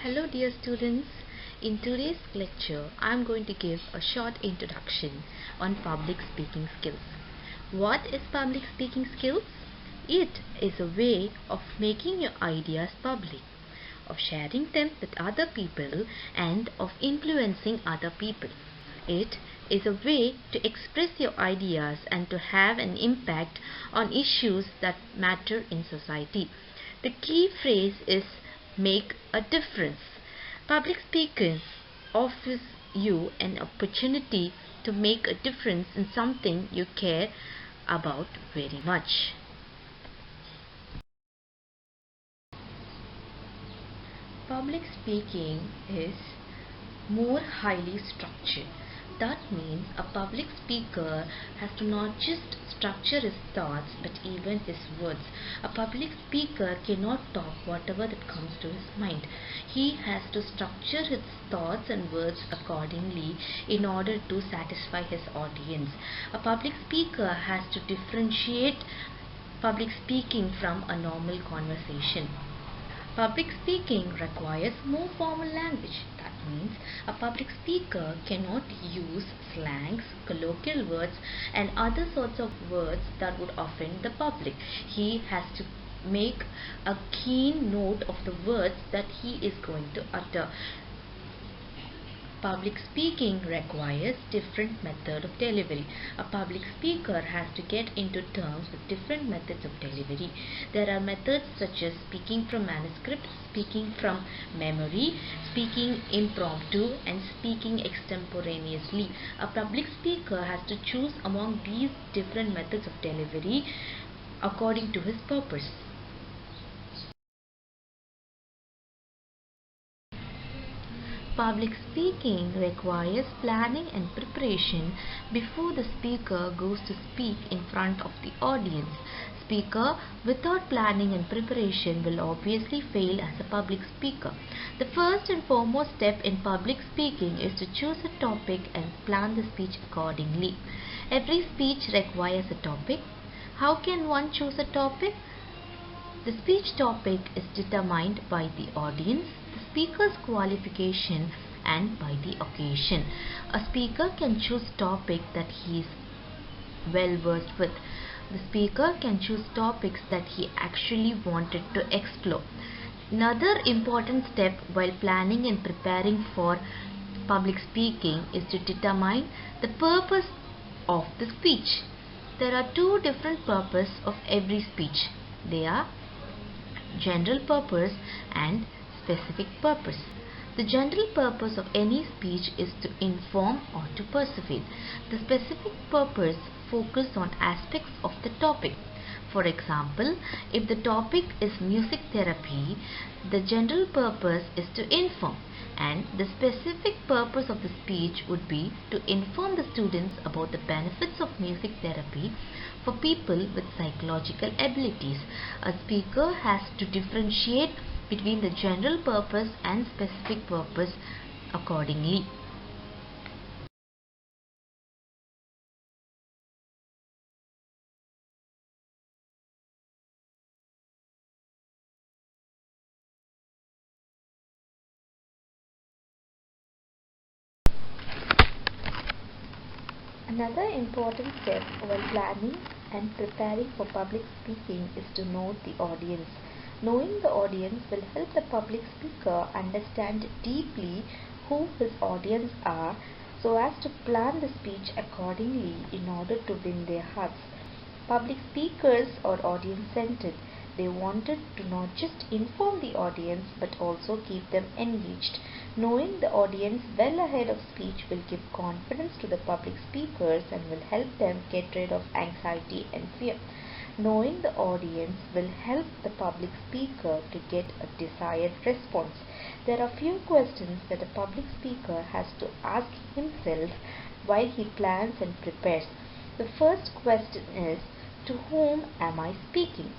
Hello dear students, in today's lecture I am going to give a short introduction on public speaking skills. What is public speaking skills? It is a way of making your ideas public, of sharing them with other people and of influencing other people. It is a way to express your ideas and to have an impact on issues that matter in society. The key phrase is make a difference. Public speaking offers you an opportunity to make a difference in something you care about very much. Public speaking is more highly structured. That means a public speaker has to not just structure his thoughts but even his words. A public speaker cannot talk whatever that comes to his mind. He has to structure his thoughts and words accordingly in order to satisfy his audience. A public speaker has to differentiate public speaking from a normal conversation. Public speaking requires more formal language. That means a public speaker cannot use slangs, colloquial words and other sorts of words that would offend the public. He has to make a keen note of the words that he is going to utter. Public speaking requires different method of delivery. A public speaker has to get into terms with different methods of delivery. There are methods such as speaking from manuscript, speaking from memory, speaking impromptu, and speaking extemporaneously. A public speaker has to choose among these different methods of delivery according to his purpose. Public speaking requires planning and preparation before the speaker goes to speak in front of the audience. Speaker without planning and preparation will obviously fail as a public speaker. The first and foremost step in public speaking is to choose a topic and plan the speech accordingly. Every speech requires a topic. How can one choose a topic? The speech topic is determined by the audience, the speaker's qualification and by the occasion. A speaker can choose topic that he is well versed with. The speaker can choose topics that he actually wanted to explore. Another important step while planning and preparing for public speaking is to determine the purpose of the speech. There are two different purposes of every speech. They are general purpose and specific purpose. The general purpose of any speech is to inform or to persuade. The specific purpose focuses on aspects of the topic. For example, if the topic is music therapy, the general purpose is to inform, and the specific purpose of the speech would be to inform the students about the benefits of music therapy for people with psychological abilities. A speaker has to differentiate between the general purpose and specific purpose accordingly. Another important step while planning and preparing for public speaking is to know the audience. Knowing the audience will help the public speaker understand deeply who his audience are so as to plan the speech accordingly in order to win their hearts. Public speakers are audience-centered. They wanted to not just inform the audience but also keep them engaged. Knowing the audience well ahead of speech will give confidence to the public speakers and will help them get rid of anxiety and fear. Knowing the audience will help the public speaker to get a desired response. There are few questions that a public speaker has to ask himself while he plans and prepares. The first question is, to whom am I speaking?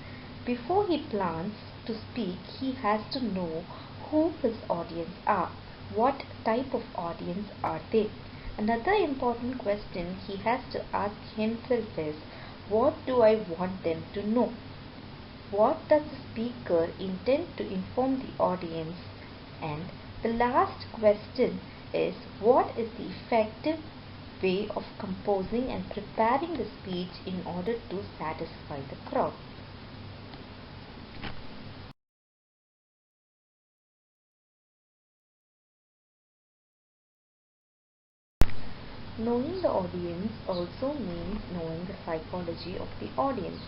Before he plans to speak, he has to know who his audience are. What type of audience are they? Another important question he has to ask himself is, what do I want them to know? What does the speaker intend to inform the audience? And The last question is, what is the effective way of composing and preparing the speech in order to satisfy the crowd? Knowing the audience also means knowing the psychology of the audience.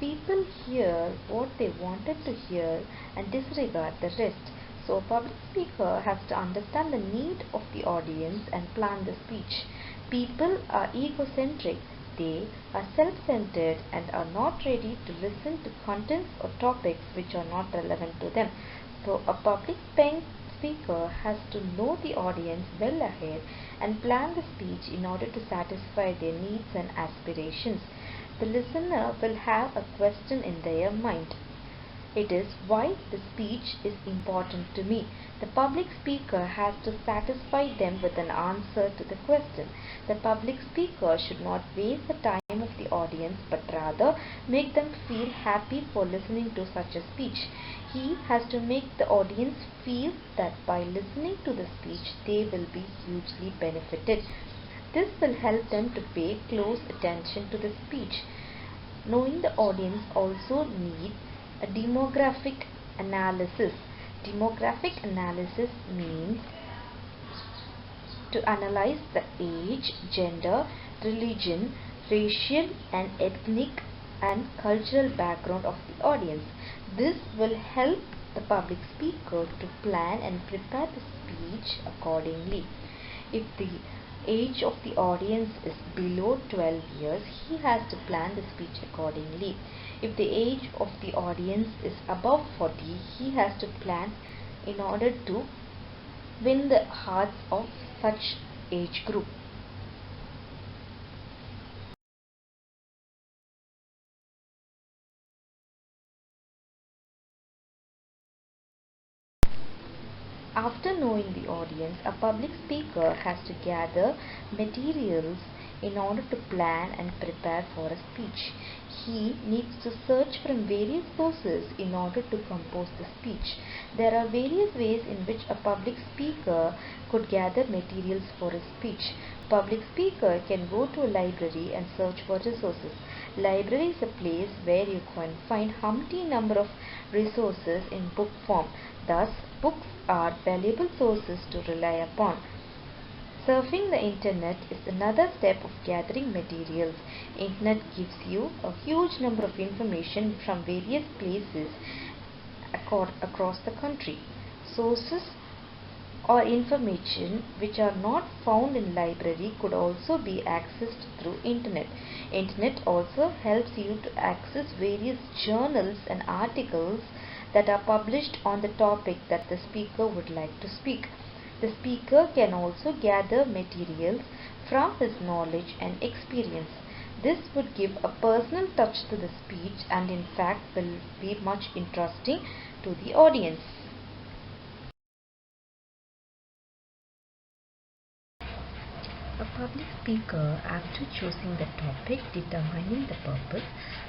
People hear what they wanted to hear and disregard the rest. So a public speaker has to understand the need of the audience and plan the speech. People are egocentric. They are self-centered and are not ready to listen to contents or topics which are not relevant to them. So a public speaker has to know the audience well ahead and plan the speech in order to satisfy their needs and aspirations. The listener will have a question in their mind. It is why the speech is important to me. The public speaker has to satisfy them with an answer to the question. The public speaker should not waste the time of the audience but rather make them feel happy for listening to such a speech. He has to make the audience feel that by listening to the speech they will be hugely benefited. This will help them to pay close attention to the speech. Knowing the audience also needs a demographic analysis. Demographic analysis means to analyze the age, gender, religion, racial and ethnic and cultural background of the audience. This will help the public speaker to plan and prepare the speech accordingly. If the age of the audience is below 12 years, he has to plan the speech accordingly. If the age of the audience is above 40, he has to plan in order to win the hearts of such age group. After knowing the audience, a public speaker has to gather materials in order to plan and prepare for a speech. He needs to search from various sources in order to compose the speech. There are various ways in which a public speaker could gather materials for a speech. Public speaker can go to a library and search for resources. Library is a place where you can find umpteen number of resources in book form. Thus, books are valuable sources to rely upon. Surfing the internet is another step of gathering materials. Internet gives you a huge number of information from various places across the country. Sources or information which are not found in library could also be accessed through internet. Internet also helps you to access various journals and articles that are published on the topic that the speaker would like to speak. The speaker can also gather materials from his knowledge and experience. This would give a personal touch to the speech and in fact will be much interesting to the audience. A public speaker, after choosing the topic, determining the purpose,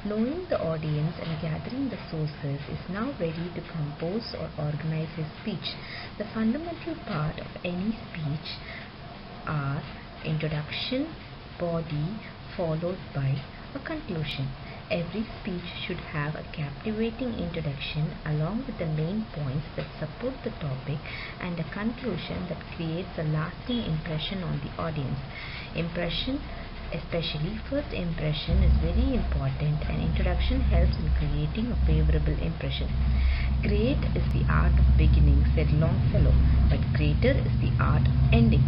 knowing the audience and gathering the sources, is now ready to compose or organize his speech. The fundamental part of any speech are introduction, body, followed by a conclusion. Every speech should have a captivating introduction along with the main points that support the topic and a conclusion that creates a lasting impression on the audience. Impression, especially first impression, is very important, and introduction helps in creating a favorable impression. Great is the art of beginning, said Longfellow, but greater is the art of ending.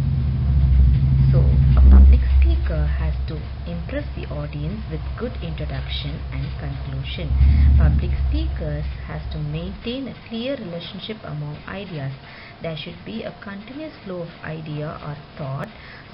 So, a public speaker has to impress the audience with good introduction and conclusion. Public speakers has to maintain a clear relationship among ideas. There should be a continuous flow of idea or thought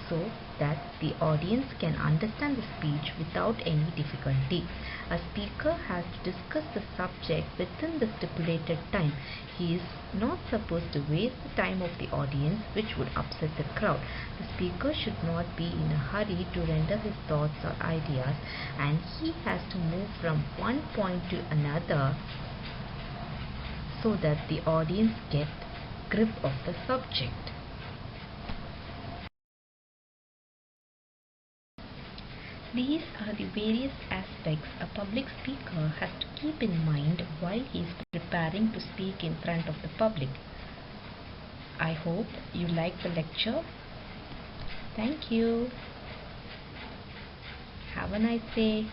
so that the audience can understand the speech without any difficulty. A speaker has to discuss the subject within the stipulated time. He is not supposed to waste the time of the audience, which would upset the crowd. The speaker should not be in a hurry to render his thoughts or ideas, and he has to move from one point to another so that the audience gets grip of the subject. These are the various aspects a public speaker has to keep in mind while he is preparing to speak in front of the public. I hope you like the lecture. Thank you. Have a nice day.